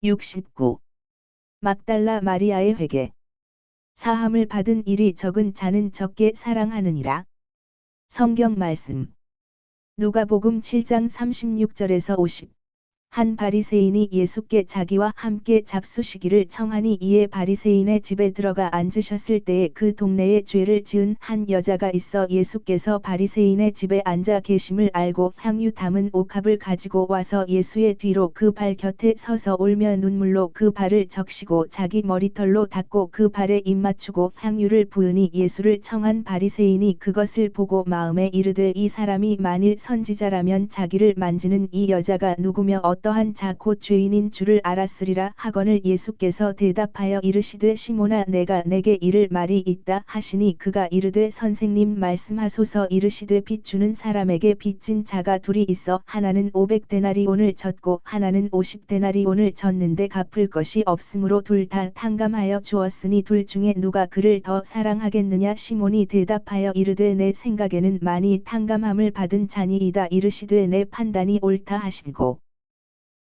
69. 막달라 마리아의 회개. 사함을 받은 일이 적은 자는 적게 사랑하느니라. 성경 말씀. 누가복음 7장 36절에서 50. 한 바리새인이 예수께 자기와 함께 잡수시기를 청하니 이에 바리새인의 집에 들어가 앉으셨을 때에 그 동네에 죄를 지은 한 여자가 있어 예수께서 바리새인의 집에 앉아 계심을 알고 향유 담은 옥합을 가지고 와서 예수의 뒤로 그 발 곁에 서서 울며 눈물로 그 발을 적시고 자기 머리털로 닦고 그 발에 입 맞추고 향유를 부으니 예수를 청한 바리새인이 그것을 보고 마음에 이르되 이 사람이 만일 선지자라면 자기를 만지는 이 여자가 누구며 어떠한 자 곧 죄인인 줄을 알았으리라 하거늘 예수께서 대답하여 이르시되 시몬아 내가 내게 이를 말이 있다 하시니 그가 이르되 선생님 말씀하소서. 이르시되 빚 주는 사람에게 빚진 자가 둘이 있어 하나는 500데나리온을 졌고 하나는 50데나리온을 졌는데 갚을 것이 없으므로 둘 다 탕감하여 주었으니 둘 중에 누가 그를 더 사랑하겠느냐. 시몬이 대답하여 이르되 내 생각에는 많이 탕감함을 받은 자니이다. 이르시되 내 판단이 옳다 하시고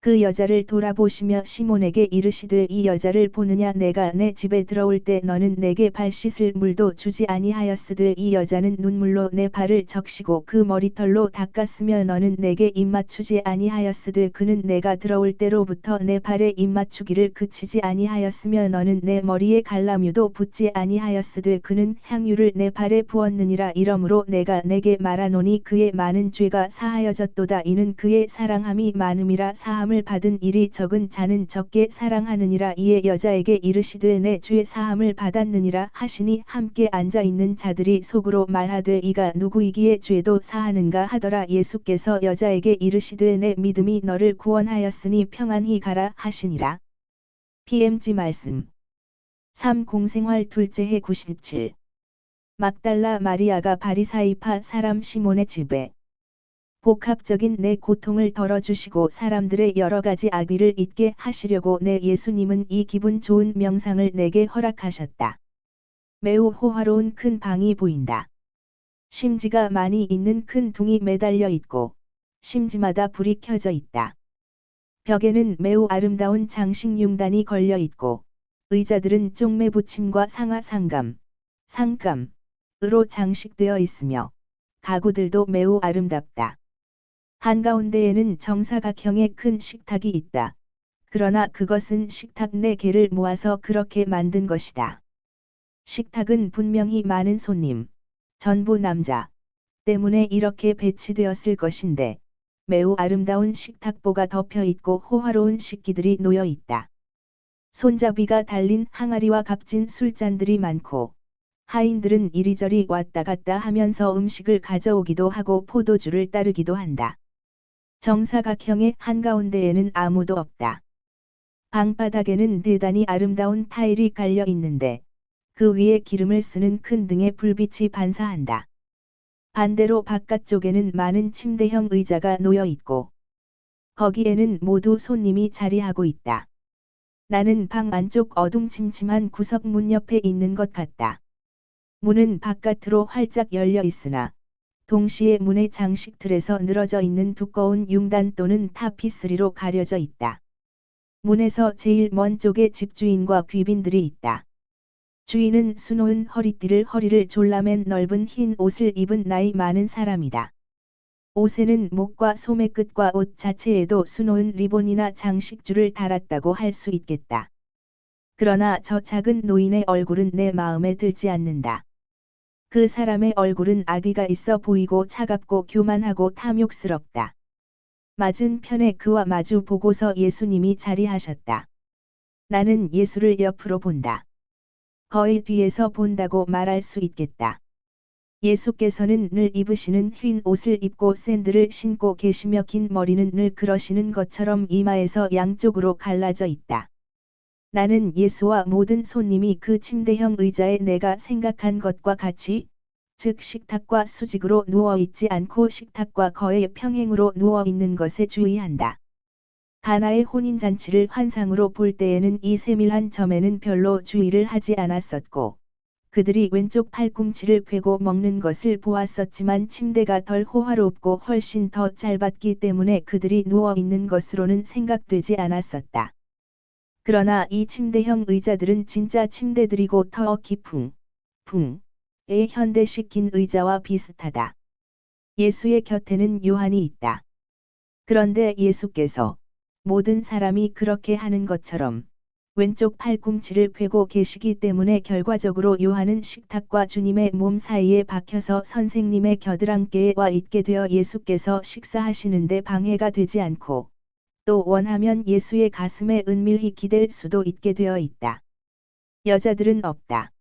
그 여자를 돌아보시며 시몬에게 이르시되 이 여자를 보느냐. 내가 내 집에 들어올 때 너는 내게 발 씻을 물도 주지 아니하였으되 이 여자는 눈물로 내 발을 적시고 그 머리털로 닦았으며 너는 내게 입 맞추지 아니하였으되 그는 내가 들어올 때로부터 내 발에 입 맞추기를 그치지 아니하였으며 너는 내 머리에 갈라뮤도 붓지 아니하였으되 그는 향유를 내 발에 부었느니라. 이러므로 내가 내게 말하노니 그의 많은 죄가 사하여졌도다. 이는 그의 사랑함이 많음이라. 사함을 받은 일이 적은 자는 적게 사랑하느니라. 이에 여자에게 이르시되 내 죄 사함을 받았느니라 하시니 함께 앉아 있는 자들이 속으로 말하되 이가 누구이기에 죄도 사하는가 하더라. 예수께서 여자에게 이르시되 내 믿음이 너를 구원하였으니 평안히 가라 하시니라. PMG 말씀. 3. 공생활 둘째 해 97. 막달라 마리아가 바리사이파 사람 시몬의 집에 복합적인 내 고통을 덜어주시고 사람들의 여러 가지 악의를 잊게 하시려고 내 예수님은 이 기분 좋은 명상을 내게 허락하셨다. 매우 호화로운 큰 방이 보인다. 심지가 많이 있는 큰 둥이 매달려 있고 심지마다 불이 켜져 있다. 벽에는 매우 아름다운 장식융단이 걸려 있고 의자들은 쪽매 붙임과 상아 상감, 상감으로 장식되어 있으며 가구들도 매우 아름답다. 한가운데에는 정사각형의 큰 식탁이 있다. 그러나 그것은 식탁 내 개를 모아서 그렇게 만든 것이다. 식탁은 분명히 많은 손님, 전부 남자, 때문에 이렇게 배치되었을 것인데 매우 아름다운 식탁보가 덮여 있고 호화로운 식기들이 놓여 있다. 손잡이가 달린 항아리와 값진 술잔들이 많고 하인들은 이리저리 왔다 갔다 하면서 음식을 가져오기도 하고 포도주를 따르기도 한다. 정사각형의 한가운데에는 아무도 없다. 방바닥에는 대단히 아름다운 타일이 깔려 있는데 그 위에 기름을 쓰는 큰 등의 불빛이 반사한다. 반대로 바깥쪽에는 많은 침대형 의자가 놓여 있고 거기에는 모두 손님이 자리하고 있다. 나는 방 안쪽 어둠침침한 구석 문 옆에 있는 것 같다. 문은 바깥으로 활짝 열려 있으나 동시에 문의 장식틀에서 늘어져 있는 두꺼운 융단 또는 타피스리로 가려져 있다. 문에서 제일 먼 쪽에 집주인과 귀빈들이 있다. 주인은 수놓은 허리를 졸라맨 넓은 흰 옷을 입은 나이 많은 사람이다. 옷에는 목과 소매끝과 옷 자체에도 수놓은 리본이나 장식줄을 달았다고 할 수 있겠다. 그러나 저 작은 노인의 얼굴은 내 마음에 들지 않는다. 그 사람의 얼굴은 악의가 있어 보이고 차갑고 교만하고 탐욕스럽다. 맞은편에 그와 마주 보고서 예수님이 자리하셨다. 나는 예수를 옆으로 본다. 거의 뒤에서 본다고 말할 수 있겠다. 예수께서는 늘 입으시는 흰 옷을 입고 샌들을 신고 계시며 긴 머리는 늘 그러시는 것처럼 이마에서 양쪽으로 갈라져 있다. 나는 예수와 모든 손님이 그 침대형 의자에 내가 생각한 것과 같이, 즉 식탁과 수직으로 누워 있지 않고 식탁과 거의 평행으로 누워 있는 것에 주의한다. 가나의 혼인잔치를 환상으로 볼 때에는 이 세밀한 점에는 별로 주의를 하지 않았었고, 그들이 왼쪽 팔꿈치를 꿰고 먹는 것을 보았었지만 침대가 덜 호화롭고 훨씬 더 짧았기 때문에 그들이 누워 있는 것으로는 생각되지 않았었다. 그러나 이 침대형 의자들은 진짜 침대들이고 더 깊은 의 현대식 긴 의자와 비슷하다. 예수의 곁에는 요한이 있다. 그런데 예수께서 모든 사람이 그렇게 하는 것처럼 왼쪽 팔꿈치를 펴고 계시기 때문에 결과적으로 요한은 식탁과 주님의 몸 사이에 박혀서 선생님의 겨드랑이에 와 있게 되어 예수께서 식사하시는데 방해가 되지 않고 또 원하면 예수의 가슴에 은밀히 기댈 수도 있게 되어 있다. 여자들은 없다.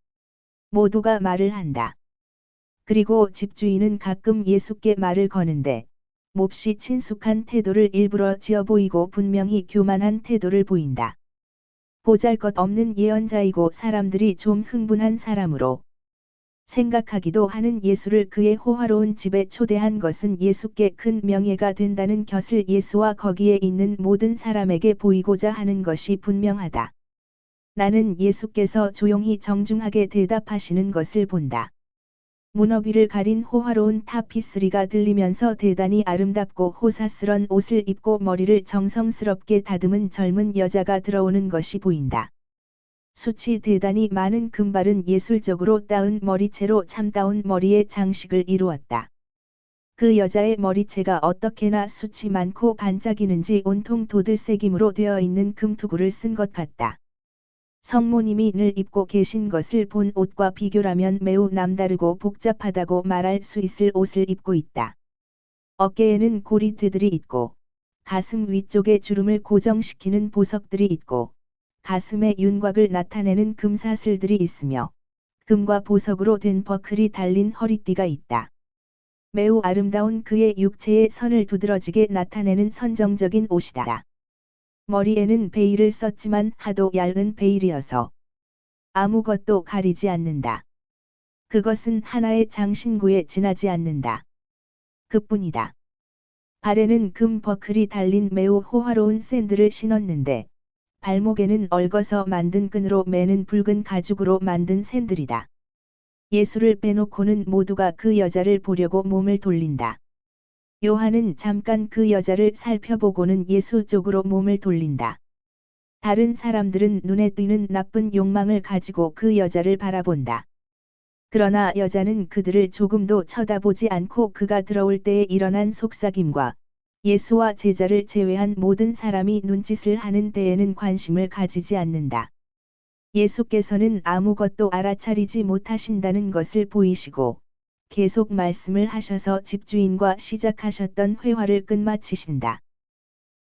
모두가 말을 한다. 그리고 집주인은 가끔 예수께 말을 거는데 몹시 친숙한 태도를 일부러 지어 보이고 분명히 교만한 태도를 보인다. 보잘것없는 예언자이고 사람들이 좀 흥분한 사람으로 생각하기도 하는 예수를 그의 호화로운 집에 초대한 것은 예수께 큰 명예가 된다는 것을 예수와 거기에 있는 모든 사람에게 보이고자 하는 것이 분명하다. 나는 예수께서 조용히 정중하게 대답하시는 것을 본다. 문어 위를 가린 호화로운 타피스리가 들리면서 대단히 아름답고 호사스런 옷을 입고 머리를 정성스럽게 다듬은 젊은 여자가 들어오는 것이 보인다. 숱이 대단히 많은 금발은 예술적으로 따은 머리채로 참다운 머리의 장식을 이루었다. 그 여자의 머리채가 어떻게나 숱이 많고 반짝이는지 온통 도들새김으로 되어 있는 금투구를 쓴 것 같다. 성모님이 늘 입고 계신 것을 본 옷과 비교라면 매우 남다르고 복잡하다고 말할 수 있을 옷을 입고 있다. 어깨에는 고리쇠들이 있고 가슴 위쪽에 주름을 고정시키는 보석들이 있고 가슴에 윤곽을 나타내는 금사슬들이 있으며 금과 보석으로 된 버클이 달린 허리띠가 있다. 매우 아름다운 그의 육체의 선을 두드러지게 나타내는 선정적인 옷이다. 머리에는 베일을 썼지만 하도 얇은 베일이어서 아무것도 가리지 않는다. 그것은 하나의 장신구에 지나지 않는다. 그뿐이다. 발에는 금 버클이 달린 매우 호화로운 샌들을 신었는데 발목에는 얽어서 만든 끈으로 매는 붉은 가죽으로 만든 샌들이다. 예수를 빼놓고는 모두가 그 여자를 보려고 몸을 돌린다. 요한은 잠깐 그 여자를 살펴보고는 예수 쪽으로 몸을 돌린다. 다른 사람들은 눈에 띄는 나쁜 욕망을 가지고 그 여자를 바라본다. 그러나 여자는 그들을 조금도 쳐다보지 않고 그가 들어올 때에 일어난 속삭임과 예수와 제자를 제외한 모든 사람이 눈짓을 하는 데에는 관심을 가지지 않는다. 예수께서는 아무것도 알아차리지 못하신다는 것을 보이시고 계속 말씀을 하셔서 집주인과 시작하셨던 회화를 끝마치신다.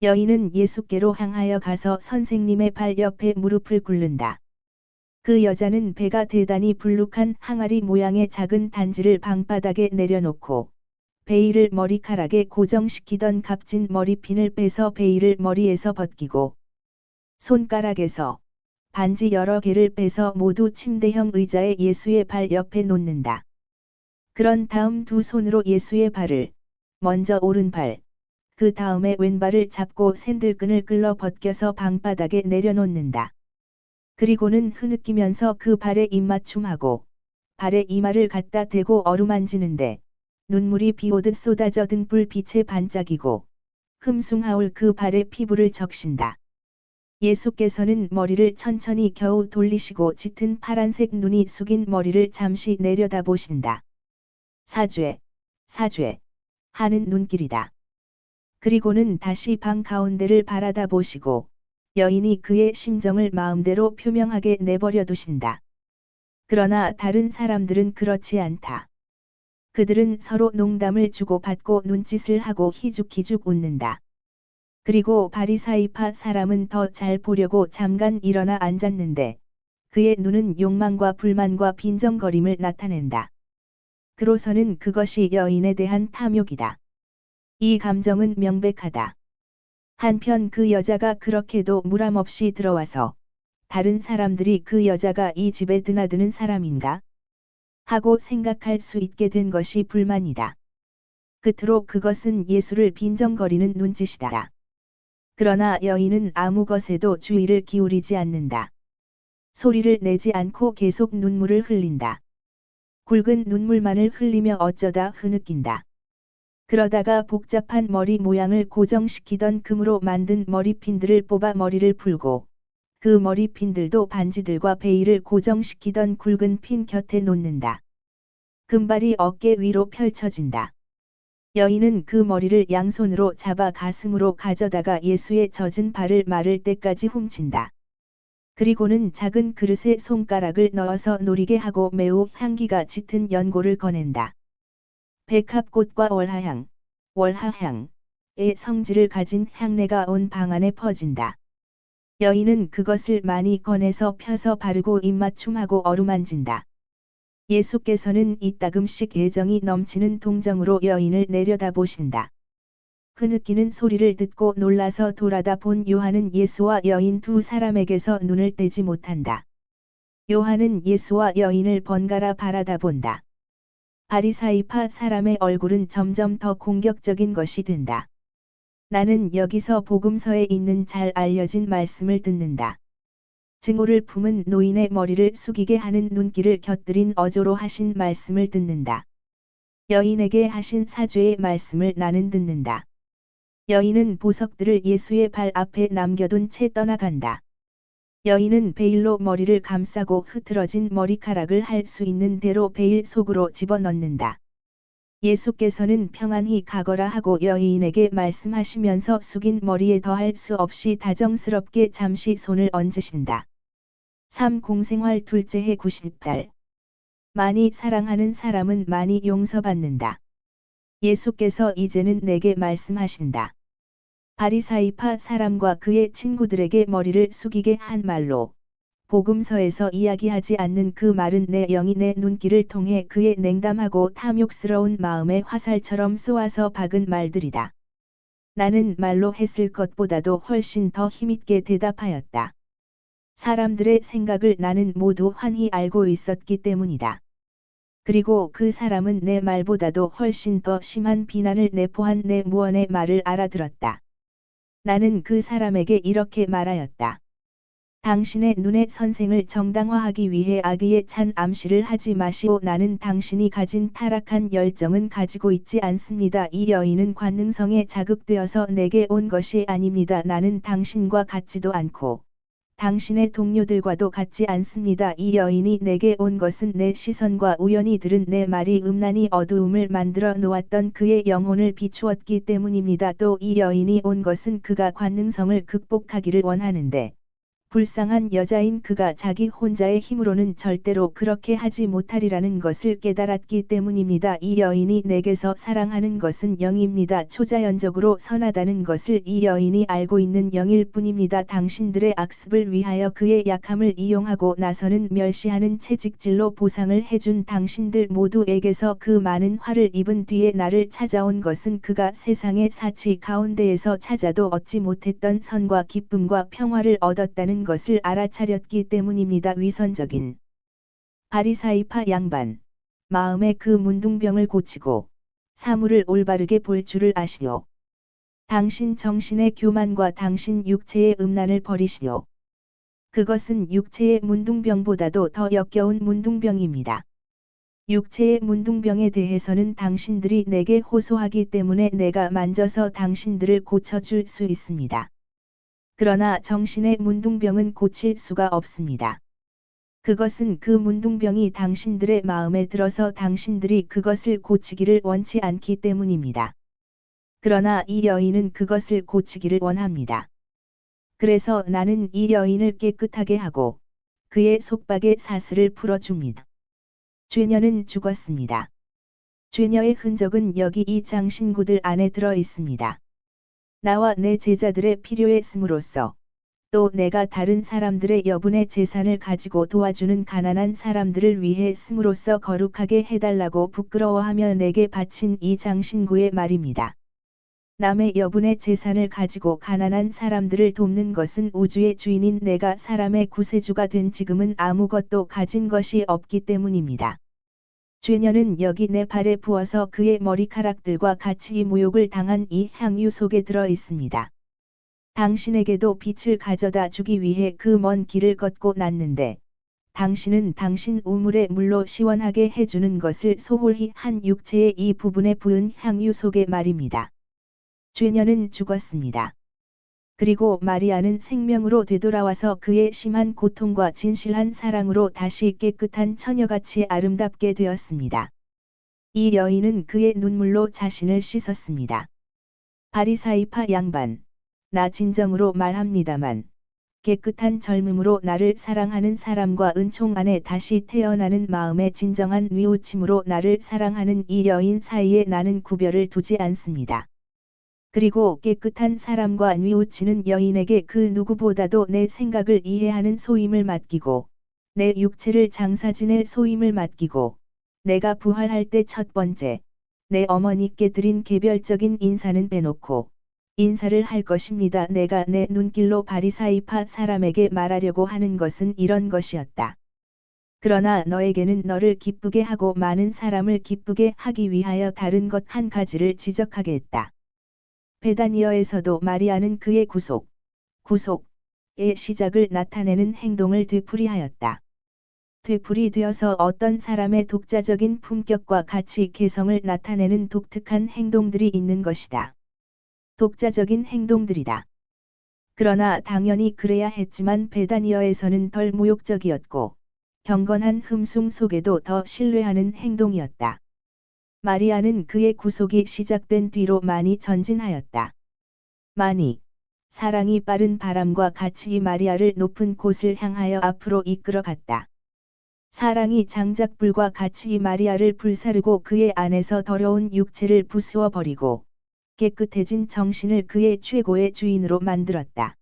여인은 예수께로 향하여 가서 선생님의 발 옆에 무릎을 꿇는다. 그 여자는 배가 대단히 불룩한 항아리 모양의 작은 단지를 방바닥에 내려놓고 베일을 머리카락에 고정시키던 값진 머리핀을 빼서 베일을 머리에서 벗기고 손가락에서 반지 여러 개를 빼서 모두 침대형 의자에 예수의 발 옆에 놓는다. 그런 다음 두 손으로 예수의 발을, 먼저 오른발, 그 다음에 왼발을 잡고 샌들끈을 끌러 벗겨서 방바닥에 내려놓는다. 그리고는 흐느끼면서 그 발에 입맞춤하고 발에 이마를 갖다 대고 어루만지는데 눈물이 비오듯 쏟아져 등불 빛에 반짝이고 흠숭하올 그 발에 피부를 적신다. 예수께서는 머리를 천천히 겨우 돌리시고 짙은 파란색 눈이 숙인 머리를 잠시 내려다보신다. 사죄, 사죄 하는 눈길이다. 그리고는 다시 방 가운데를 바라다 보시고 여인이 그의 심정을 마음대로 표명하게 내버려 두신다. 그러나 다른 사람들은 그렇지 않다. 그들은 서로 농담을 주고받고 눈짓을 하고 희죽희죽 웃는다. 그리고 바리사이파 사람은 더 잘 보려고 잠깐 일어나 앉았는데 그의 눈은 욕망과 불만과 빈정거림을 나타낸다. 그로서는 그것이 여인에 대한 탐욕이다. 이 감정은 명백하다. 한편 그 여자가 그렇게도 무람없이 들어와서 다른 사람들이 그 여자가 이 집에 드나드는 사람인가? 하고 생각할 수 있게 된 것이 불만이다. 끝으로 그것은 예수를 빈정거리는 눈짓이다. 그러나 여인은 아무 것에도 주의를 기울이지 않는다. 소리를 내지 않고 계속 눈물을 흘린다. 굵은 눈물만을 흘리며 어쩌다 흐느낀다. 그러다가 복잡한 머리 모양을 고정시키던 금으로 만든 머리핀들을 뽑아 머리를 풀고 그 머리핀들도 반지들과 베일을 고정시키던 굵은 핀 곁에 놓는다. 금발이 어깨 위로 펼쳐진다. 여인은 그 머리를 양손으로 잡아 가슴으로 가져다가 예수의 젖은 발을 마를 때까지 훔친다. 그리고는 작은 그릇에 손가락을 넣어서 노리게 하고 매우 향기가 짙은 연고를 꺼낸다. 백합꽃과 월하향, 월하향의 성질을 가진 향내가 온 방 안에 퍼진다. 여인은 그것을 많이 꺼내서 펴서 바르고 입맞춤하고 어루만진다. 예수께서는 이따금씩 애정이 넘치는 동정으로 여인을 내려다보신다. 흐느끼는 소리를 듣고 놀라서 돌아다 본 요한은 예수와 여인 두 사람에게서 눈을 떼지 못한다. 요한은 예수와 여인을 번갈아 바라다본다. 바리사이파 사람의 얼굴은 점점 더 공격적인 것이 된다. 나는 여기서 복음서에 있는 잘 알려진 말씀을 듣는다. 증오를 품은 노인의 머리를 숙이게 하는 눈길을 곁들인 어조로 하신 말씀을 듣는다. 여인에게 하신 사죄의 말씀을 나는 듣는다. 여인은 보석들을 예수의 발 앞에 남겨둔 채 떠나간다. 여인은 베일로 머리를 감싸고 흐트러진 머리카락을 할 수 있는 대로 베일 속으로 집어넣는다. 예수께서는 평안히 가거라 하고 여인에게 말씀하시면서 숙인 머리에 더할 수 없이 다정스럽게 잠시 손을 얹으신다. 3. 공생활 둘째 해 90달. 많이 사랑하는 사람은 많이 용서받는다. 예수께서 이제는 내게 말씀하신다. 바리사이파 사람과 그의 친구들에게 머리를 숙이게 한 말로 복음서에서 이야기하지 않는 그 말은 내 영이 내 눈길을 통해 그의 냉담하고 탐욕스러운 마음에 화살처럼 쏘아서 박은 말들이다. 나는 말로 했을 것보다도 훨씬 더 힘있게 대답하였다. 사람들의 생각을 나는 모두 환히 알고 있었기 때문이다. 그리고 그 사람은 내 말보다도 훨씬 더 심한 비난을 내포한 내 무언의 말을 알아들었다. 나는 그 사람에게 이렇게 말하였다. 당신의 눈에 선생을 정당화하기 위해 악의에 찬 암시를 하지 마시오. 나는 당신이 가진 타락한 열정은 가지고 있지 않습니다. 이 여인은 관능성에 자극되어서 내게 온 것이 아닙니다. 나는 당신과 같지도 않고 당신의 동료들과도 같지 않습니다. 이 여인이 내게 온 것은 내 시선과 우연히 들은 내 말이 음란히 어두움을 만들어 놓았던 그의 영혼을 비추었기 때문입니다. 또 이 여인이 온 것은 그가 관능성을 극복하기를 원하는데 불쌍한 여자인 그가 자기 혼자의 힘으로는 절대로 그렇게 하지 못하리라는 것을 깨달았기 때문입니다. 이 여인이 내게서 사랑하는 것은 영입니다. 초자연적으로 선하다는 것을 이 여인이 알고 있는 영일 뿐입니다. 당신들의 악습을 위하여 그의 약함을 이용하고 나서는 멸시하는 채찍질로 보상을 해준 당신들 모두에게서 그 많은 화를 입은 뒤에 나를 찾아온 것은 그가 세상의 사치 가운데에서 찾아도 얻지 못했던 선과 기쁨과 평화를 얻었다는 것을 알아차렸기 때문입니다. 위선적인 바리사이파 양반, 마음의 그 문둥병을 고치고 사물을 올바르게 볼 줄을 아시오. 당신 정신의 교만과 당신 육체의 음란을 버리시오. 그것은 육체의 문둥병보다도 더 역겨운 문둥병입니다. 육체의 문둥병에 대해서는 당신들이 내게 호소하기 때문에 내가 만져서 당신들을 고쳐줄 수 있습니다. 그러나 정신의 문둥병은 고칠 수가 없습니다. 그것은 그 문둥병이 당신들의 마음에 들어서 당신들이 그것을 고치기를 원치 않기 때문입니다. 그러나 이 여인은 그것을 고치기를 원합니다. 그래서 나는 이 여인을 깨끗하게 하고 그의 속박의 사슬을 풀어줍니다. 죄녀는 죽었습니다. 죄녀의 흔적은 여기 이 장신구들 안에 들어 있습니다. 나와 내 제자들의 필요에 쓰므로써 또 내가 다른 사람들의 여분의 재산을 가지고 도와주는 가난한 사람들을 위해 쓰므로써 거룩하게 해달라고 부끄러워하며 내게 바친 이 장신구의 말입니다. 남의 여분의 재산을 가지고 가난한 사람들을 돕는 것은 우주의 주인인 내가 사람의 구세주가 된 지금은 아무것도 가진 것이 없기 때문입니다. 죄녀는 여기 내 발에 부어서 그의 머리카락들과 같이 모욕을 당한 이 향유 속에 들어 있습니다. 당신에게도 빛을 가져다 주기 위해 그 먼 길을 걷고 났는데 당신은 당신 우물의 물로 시원하게 해주는 것을 소홀히 한 육체의 이 부분에 부은 향유 속의 말입니다. 죄녀는 죽었습니다. 그리고 마리아는 생명으로 되돌아와서 그의 심한 고통과 진실한 사랑으로 다시 깨끗한 처녀같이 아름답게 되었습니다. 이 여인은 그의 눈물로 자신을 씻었습니다. 바리사이파 양반, 나 진정으로 말합니다만 깨끗한 젊음으로 나를 사랑하는 사람과 은총 안에 다시 태어나는 마음의 진정한 뉘우침으로 나를 사랑하는 이 여인 사이에 나는 구별을 두지 않습니다. 그리고 깨끗한 사람과 뉘우치는 여인에게 그 누구보다도 내 생각을 이해하는 소임을 맡기고 내 육체를 장사 지낼 소임을 맡기고 내가 부활할 때 첫 번째 내 어머니께 드린 개별적인 인사는 빼놓고 인사를 할 것입니다. 내가 내 눈길로 바리사이파 사람에게 말하려고 하는 것은 이런 것이었다. 그러나 너에게는 너를 기쁘게 하고 많은 사람을 기쁘게 하기 위하여 다른 것 한 가지를 지적하겠다. 베다니어에서도 마리아는 그의 구속의 시작을 나타내는 행동을 되풀이하였다. 되풀이 되어서 어떤 사람의 독자적인 품격과 가치 개성을 나타내는 독특한 행동들이 있는 것이다. 독자적인 행동들이다. 그러나 당연히 그래야 했지만 베다니어에서는 덜 모욕적이었고 경건한 흠숭 속에도 더 신뢰하는 행동이었다. 마리아는 그의 구속이 시작된 뒤로 많이 전진하였다. 많이 사랑이 빠른 바람과 같이 마리아를 높은 곳을 향하여 앞으로 이끌어갔다. 사랑이 장작불과 같이 마리아를 불사르고 그의 안에서 더러운 육체를 부수어 버리고 깨끗해진 정신을 그의 최고의 주인으로 만들었다.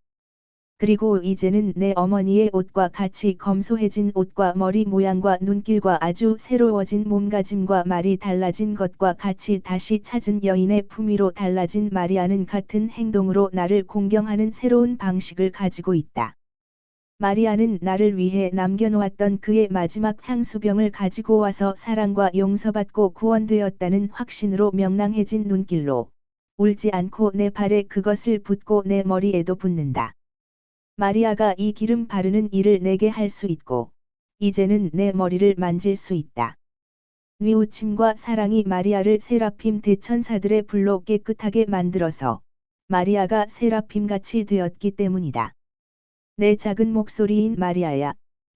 그리고 이제는 내 어머니의 옷과 같이 검소해진 옷과 머리 모양과 눈길과 아주 새로워진 몸가짐과 말이 달라진 것과 같이 다시 찾은 여인의 품위로 달라진 마리아는 같은 행동으로 나를 공경하는 새로운 방식을 가지고 있다. 마리아는 나를 위해 남겨놓았던 그의 마지막 향수병을 가지고 와서 사랑과 용서받고 구원되었다는 확신으로 명랑해진 눈길로 울지 않고 내 발에 그것을 붓고 내 머리에도 붓는다. 마리아가 이 기름 바르는 일을 내게 할 수 있고 이제는 내 머리를 만질 수 있다. 뉘우침과 사랑이 마리아를 세라핌 대천사들의 불로 깨끗하게 만들어서 마리아가 세라핌같이 되었기 때문이다. 내 작은 목소리인 마리아야,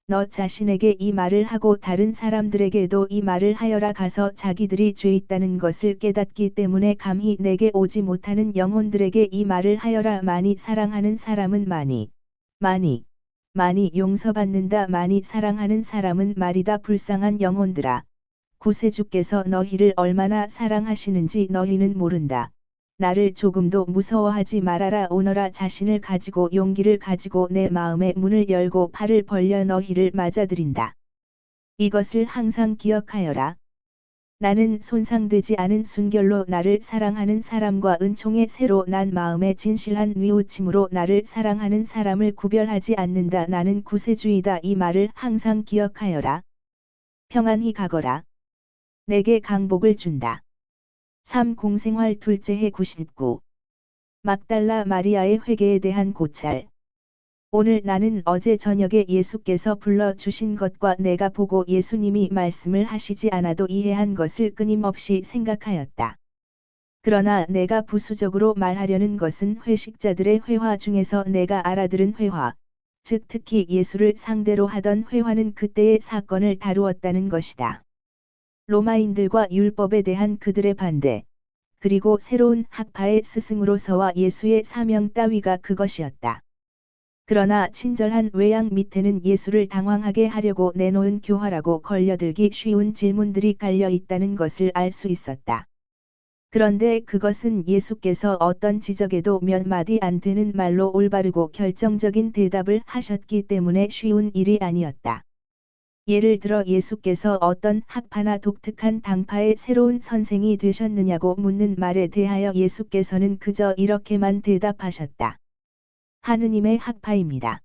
너 자신에게 이 말을 하고 다른 사람들에게도 이 말을 하여라. 가서 자기들이 죄 있다는 것을 깨닫기 때문에 감히 내게 오지 못하는 영혼들에게 이 말을 하여라. 많이 사랑하는 사람은 많이 용서받는다. 많이 사랑하는 사람은 말이다. 불쌍한 영혼들아, 구세주께서 너희를 얼마나 사랑하시는지 너희는 모른다. 나를 조금도 무서워하지 말아라. 오너라. 자신을 가지고 용기를 가지고 내 마음의 문을 열고 팔을 벌려 너희를 맞아들인다. 이것을 항상 기억하여라. 나는 손상되지 않은 순결로 나를 사랑하는 사람과 은총의 새로 난 마음의 진실한 뉘우침으로 나를 사랑하는 사람을 구별하지 않는다. 나는 구세주이다. 이 말을 항상 기억하여라. 평안히 가거라. 내게 강복을 준다. 3. 공생활 둘째 해 99. 막달라 마리아의 회개에 대한 고찰. 오늘 나는 어제 저녁에 예수께서 불러주신 것과 내가 보고 예수님이 말씀을 하시지 않아도 이해한 것을 끊임없이 생각하였다. 그러나 내가 부수적으로 말하려는 것은 회식자들의 회화 중에서 내가 알아들은 회화, 즉 특히 예수를 상대로 하던 회화는 그때의 사건을 다루었다는 것이다. 로마인들과 율법에 대한 그들의 반대, 그리고 새로운 학파의 스승으로서와 예수의 사명 따위가 그것이었다. 그러나 친절한 외양 밑에는 예수를 당황하게 하려고 내놓은 교활하고 걸려들기 쉬운 질문들이 깔려 있다는 것을 알 수 있었다. 그런데 그것은 예수께서 어떤 지적에도 몇 마디 안 되는 말로 올바르고 결정적인 대답을 하셨기 때문에 쉬운 일이 아니었다. 예를 들어 예수께서 어떤 학파나 독특한 당파의 새로운 선생이 되셨느냐고 묻는 말에 대하여 예수께서는 그저 이렇게만 대답하셨다. 하느님의 학파입니다.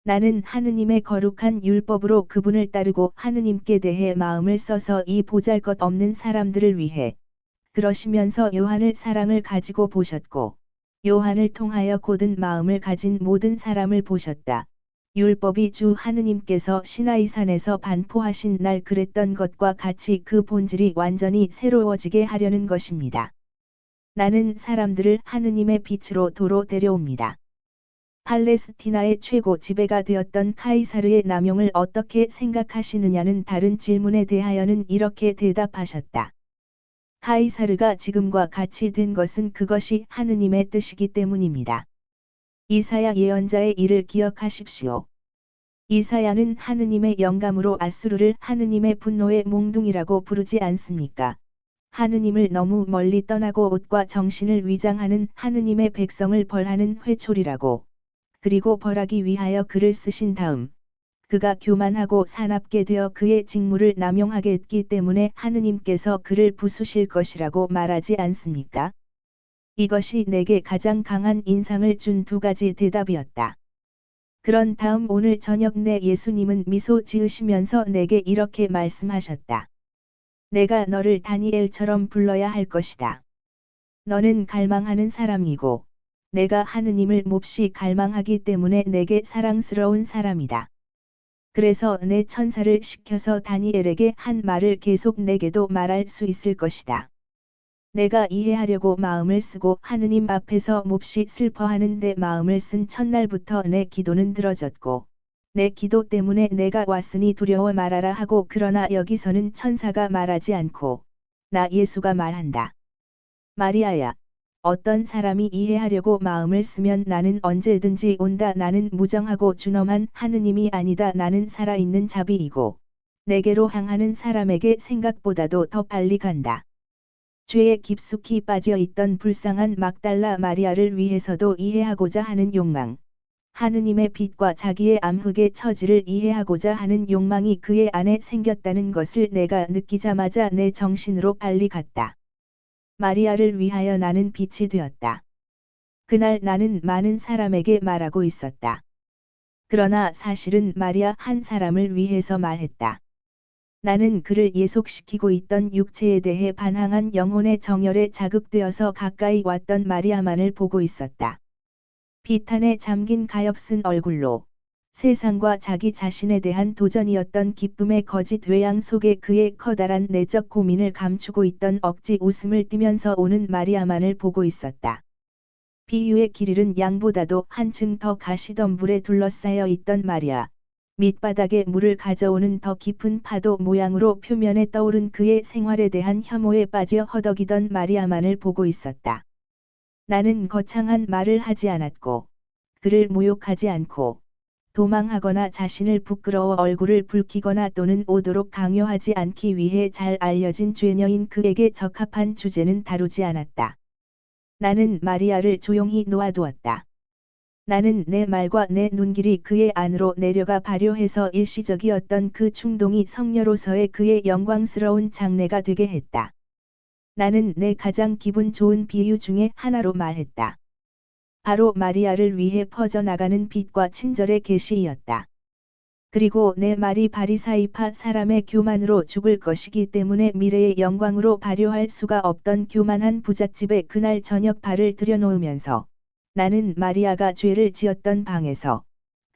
나는 하느님의 거룩한 율법으로 그분을 따르고 하느님께 대해 마음을 써서 이 보잘것없는 사람들을 위해 그러시면서 요한을 사랑을 가지고 보셨고 요한을 통하여 곧은 마음을 가진 모든 사람을 보셨다. 율법이 주 하느님께서 시나이산에서 반포하신 날 그랬던 것과 같이 그 본질이 완전히 새로워지게 하려는 것입니다. 나는 사람들을 하느님의 빛으로 도로 데려옵니다. 팔레스티나의 최고 지배가 되었던 카이사르의 남용을 어떻게 생각하시느냐는 다른 질문에 대하여는 이렇게 대답하셨다. 카이사르가 지금과 같이 된 것은 그것이 하느님의 뜻이기 때문입니다. 이사야 예언자의 일을 기억하십시오. 이사야는 하느님의 영감으로 앗수르를 하느님의 분노의 몽둥이라고 부르지 않습니까? 하느님을 너무 멀리 떠나고 옷과 정신을 위장하는 하느님의 백성을 벌하는 회초리라고, 그리고 벌하기 위하여 그를 쓰신 다음, 그가 교만하고 사납게 되어 그의 직무를 남용하게 했기 때문에 하느님께서 그를 부수실 것이라고 말하지 않습니까? 이것이 내게 가장 강한 인상을 준 두 가지 대답이었다. 그런 다음 오늘 저녁 내 예수님은 미소 지으시면서 내게 이렇게 말씀하셨다. 내가 너를 다니엘처럼 불러야 할 것이다. 너는 갈망하는 사람이고, 내가 하느님을 몹시 갈망하기 때문에 내게 사랑스러운 사람이다. 그래서 내 천사를 시켜서 다니엘에게 한 말을 계속 내게도 말할 수 있을 것이다. 내가 이해하려고 마음을 쓰고 하느님 앞에서 몹시 슬퍼하는 내 마음을 쓴 첫날부터 내 기도는 들어졌고, 내 기도 때문에 내가 왔으니 두려워 말하라 하고 그러나 여기서는 천사가 말하지 않고, 나 예수가 말한다. 마리아야, 어떤 사람이 이해하려고 마음을 쓰면 나는 언제든지 온다. 나는 무정하고 준엄한 하느님이 아니다. 나는 살아있는 자비이고, 내게로 향하는 사람에게 생각보다도 더 빨리 간다. 죄에 깊숙이 빠져 있던 불쌍한 막달라 마리아를 위해서도 이해하고자 하는 욕망, 하느님의 빛과 자기의 암흑의 처지를 이해하고자 하는 욕망이 그의 안에 생겼다는 것을 내가 느끼자마자 내 정신으로 빨리 갔다. 마리아를 위하여 나는 빛이 되었다. 그날 나는 많은 사람에게 말하고 있었다. 그러나 사실은 마리아 한 사람을 위해서 말했다. 나는 그를 예속시키고 있던 육체에 대해 반항한 영혼의 정열에 자극되어서 가까이 왔던 마리아만을 보고 있었다. 비탄에 잠긴 가엾은 얼굴로, 세상과 자기 자신에 대한 도전이었던 기쁨의 거짓 외양 속에 그의 커다란 내적 고민을 감추고 있던 억지 웃음을 띠면서 오는 마리아만을 보고 있었다. 비유의 길이른 양보다도 한층 더 가시덤불에 둘러싸여 있던 마리아, 밑바닥에 물을 가져오는 더 깊은 파도 모양으로 표면에 떠오른 그의 생활에 대한 혐오에 빠져 허덕이던 마리아만을 보고 있었다. 나는 거창한 말을 하지 않았고, 그를 모욕하지 않고, 도망하거나 자신을 부끄러워 얼굴을 붉히거나 또는 오도록 강요하지 않기 위해 잘 알려진 죄녀인 그에게 적합한 주제는 다루지 않았다. 나는 마리아를 조용히 놓아두었다. 나는 내 말과 내 눈길이 그의 안으로 내려가 발효해서 일시적이었던 그 충동이 성녀로서의 그의 영광스러운 장래가 되게 했다. 나는 내 가장 기분 좋은 비유 중에 하나로 말했다. 바로 마리아를 위해 퍼져나가는 빛과 친절의 계시이었다. 그리고 내 말이 바리사이파 사람의 교만으로 죽을 것이기 때문에 미래의 영광으로 발효할 수가 없던 교만한 부잣집에 그날 저녁 발을 들여놓으면서 나는 마리아가 죄를 지었던 방에서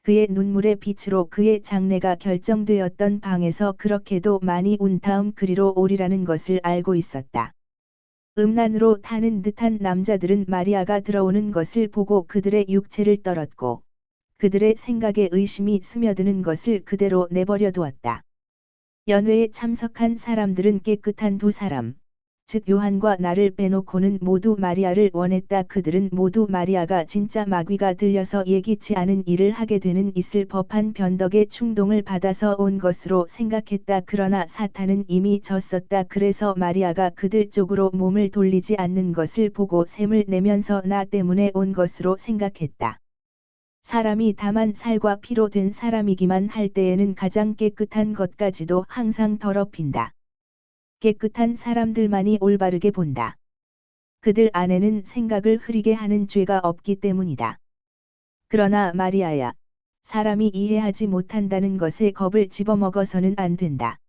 그의 눈물의 빛으로 그의 장래가 결정되었던 방에서 그렇게도 많이 운 다음 그리로 오리라는 것을 알고 있었다. 음란으로 타는 듯한 남자들은 마리아가 들어오는 것을 보고 그들의 육체를 떨었고 그들의 생각에 의심이 스며드는 것을 그대로 내버려 두었다. 연회에 참석한 사람들은 깨끗한 두 사람, 즉 요한과 나를 빼놓고는 모두 마리아를 원했다. 그들은 모두 마리아가 진짜 마귀가 들려서 예기치 않은 일을 하게 되는 있을 법한 변덕의 충동을 받아서 온 것으로 생각했다. 그러나 사탄은 이미 졌었다. 그래서 마리아가 그들 쪽으로 몸을 돌리지 않는 것을 보고 샘을 내면서 나 때문에 온 것으로 생각했다. 사람이 다만 살과 피로 된 사람이기만 할 때에는 가장 깨끗한 것까지도 항상 더럽힌다. 깨끗한 사람들만이 올바르게 본다. 그들 안에는 생각을 흐리게 하는 죄가 없기 때문이다. 그러나 마리아야, 사람이 이해하지 못한다는 것에 겁을 집어먹어서는 안 된다.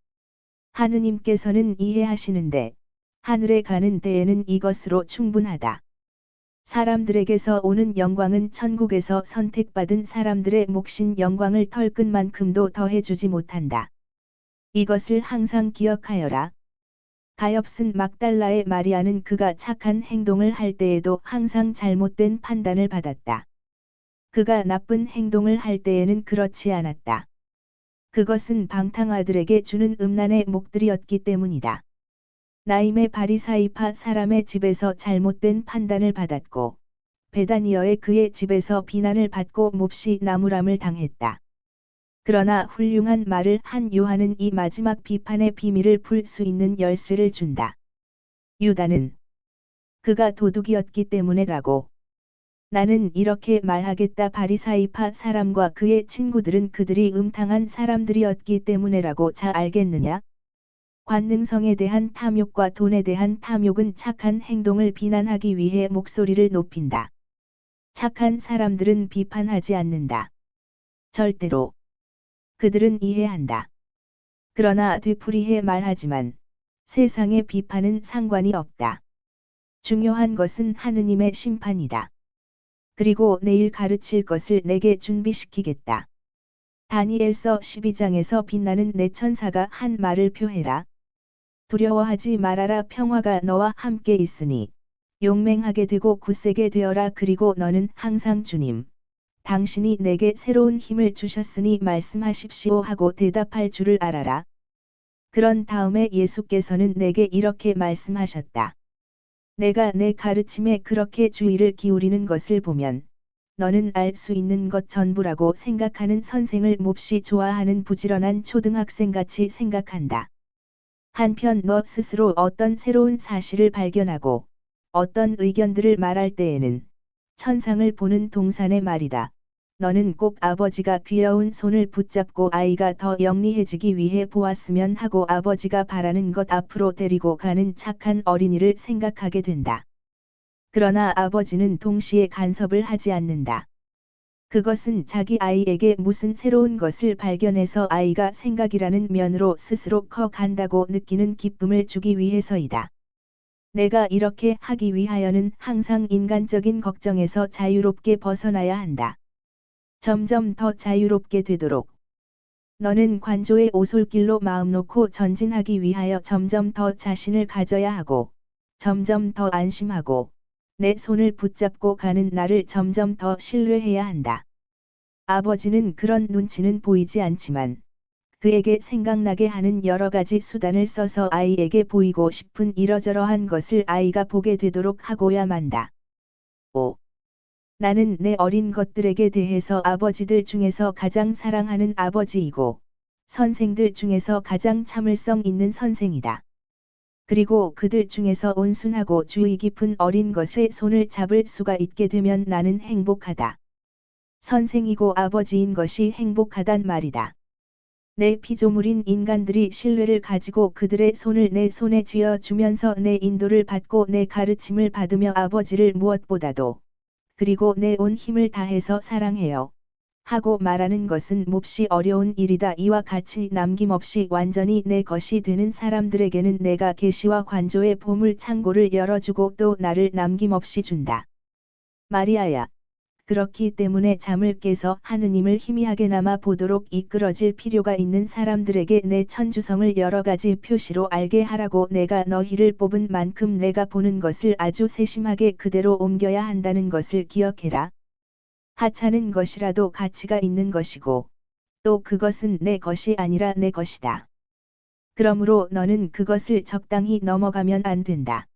하느님께서는 이해하시는데, 하늘에 가는 데에는 이것으로 충분하다. 사람들에게서 오는 영광은 천국에서 선택받은 사람들의 몫인 영광을 털끝만큼도 더해주지 못한다. 이것을 항상 기억하여라. 가엾은 막달라의 마리아는 그가 착한 행동을 할 때에도 항상 잘못된 판단을 받았다. 그가 나쁜 행동을 할 때에는 그렇지 않았다. 그것은 방탕아들에게 주는 음란의 목들이었기 때문이다. 나임의 바리사이파 사람의 집에서 잘못된 판단을 받았고 베다니어의 그의 집에서 비난을 받고 몹시 나무람을 당했다. 그러나 훌륭한 말을 한 요한은 이 마지막 비판의 비밀을 풀 수 있는 열쇠를 준다. 유다는 그가 도둑이었기 때문에라고. 나는 이렇게 말하겠다. 바리사이파 사람과 그의 친구들은 그들이 음탕한 사람들이었기 때문에라고 잘 알겠느냐? 관능성에 대한 탐욕과 돈에 대한 탐욕은 착한 행동을 비난하기 위해 목소리를 높인다. 착한 사람들은 비판하지 않는다. 절대로. 그들은 이해한다. 그러나 되풀이해 말하지만 세상의 비판은 상관이 없다. 중요한 것은 하느님의 심판이다. 그리고 내일 가르칠 것을 내게 준비시키겠다. 다니엘서 12장에서 빛나는 내 천사가 한 말을 표해라. 두려워하지 말아라. 평화가 너와 함께 있으니 용맹하게 되고 굳세게 되어라. 그리고 너는 항상 주님, 당신이 내게 새로운 힘을 주셨으니 말씀하십시오 하고 대답할 줄을 알아라. 그런 다음에 예수께서는 내게 이렇게 말씀하셨다. 내가 내 가르침에 그렇게 주의를 기울이는 것을 보면 너는 알 수 있는 것 전부라고 생각하는 선생을 몹시 좋아하는 부지런한 초등학생같이 생각한다. 한편 너 스스로 어떤 새로운 사실을 발견하고 어떤 의견들을 말할 때에는 천상을 보는 동산의 말이다. 너는 꼭 아버지가 귀여운 손을 붙잡고 아이가 더 영리해지기 위해 보았으면 하고 아버지가 바라는 것 앞으로 데리고 가는 착한 어린이를 생각하게 된다. 그러나 아버지는 동시에 간섭을 하지 않는다. 그것은 자기 아이에게 무슨 새로운 것을 발견해서 아이가 생각이라는 면으로 스스로 커 간다고 느끼는 기쁨을 주기 위해서이다. 내가 이렇게 하기 위하여는 항상 인간적인 걱정에서 자유롭게 벗어나야 한다. 점점 더 자유롭게 되도록. 너는 관조의 오솔길로 마음 놓고 전진하기 위하여 점점 더 자신을 가져야 하고, 점점 더 안심하고, 내 손을 붙잡고 가는 나를 점점 더 신뢰해야 한다. 아버지는 그런 눈치는 보이지 않지만, 그에게 생각나게 하는 여러 가지 수단을 써서 아이에게 보이고 싶은 이러저러한 것을 아이가 보게 되도록 하고야 만다. 5. 나는 내 어린 것들에게 대해서 아버지들 중에서 가장 사랑하는 아버지이고, 선생들 중에서 가장 참을성 있는 선생이다. 그리고 그들 중에서 온순하고 주의 깊은 어린 것의 손을 잡을 수가 있게 되면 나는 행복하다. 선생이고 아버지인 것이 행복하단 말이다. 내 피조물인 인간들이 신뢰를 가지고 그들의 손을 내 손에 쥐어 주면서 내 인도를 받고 내 가르침을 받으며 아버지를 무엇보다도 그리고 내 온 힘을 다해서 사랑해요. 하고 말하는 것은 몹시 어려운 일이다. 이와 같이 남김없이 완전히 내 것이 되는 사람들에게는 내가 계시와 관조의 보물 창고를 열어주고 또 나를 남김없이 준다. 마리아야. 그렇기 때문에 잠을 깨서 하느님을 희미하게 남아 보도록 이끌어질 필요가 있는 사람들에게 내 천주성을 여러 가지 표시로 알게 하라고. 내가 너희를 뽑은 만큼 내가 보는 것을 아주 세심하게 그대로 옮겨야 한다는 것을 기억해라. 하찮은 것이라도 가치가 있는 것이고, 또 그것은 내 것이 아니라 내 것이다. 그러므로 너는 그것을 적당히 넘어가면 안 된다.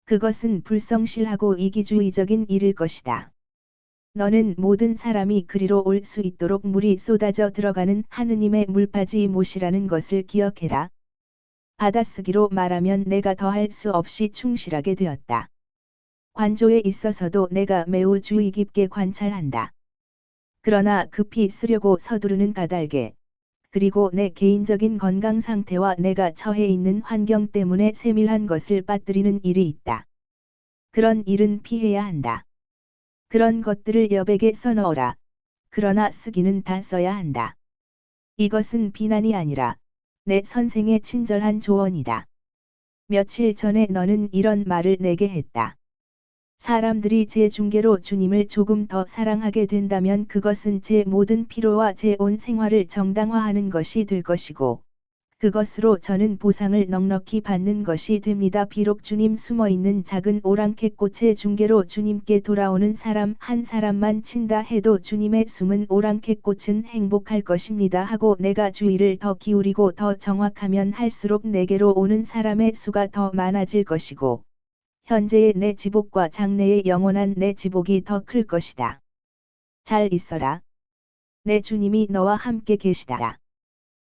그것은 불성실하고 이기주의적인 일일 것이다. 너는 모든 사람이 그리로 올 수 있도록 물이 쏟아져 들어가는 하느님의 물바지 못이라는 것을 기억해라. 받아쓰기로 말하면 내가 더할 수 없이 충실하게 되었다. 관조에 있어서도 내가 매우 주의 깊게 관찰한다. 그러나 급히 쓰려고 서두르는 까닭에, 그리고 내 개인적인 건강 상태와 내가 처해 있는 환경 때문에 세밀한 것을 빠뜨리는 일이 있다. 그런 일은 피해야 한다. 그런 것들을 여백에 써넣어라. 그러나 쓰기는 다 써야 한다. 이것은 비난이 아니라 내 선생의 친절한 조언이다. 며칠 전에 너는 이런 말을 내게 했다. 사람들이 제 중계로 주님을 조금 더 사랑하게 된다면 그것은 제 모든 피로와 제 온 생활을 정당화하는 것이 될 것이고, 그것으로 저는 보상을 넉넉히 받는 것이 됩니다. 비록 주님 숨어있는 작은 오랑캐꽃의 중계로 주님께 돌아오는 사람 한 사람만 친다 해도 주님의 숨은 오랑캐꽃은 행복할 것입니다. 하고 내가 주의를 더 기울이고 더 정확하면 할수록 내게로 오는 사람의 수가 더 많아질 것이고 현재의 내 지복과 장래의 영원한 내 지복이 더 클 것이다. 잘 있어라. 내 주님이 너와 함께 계시다.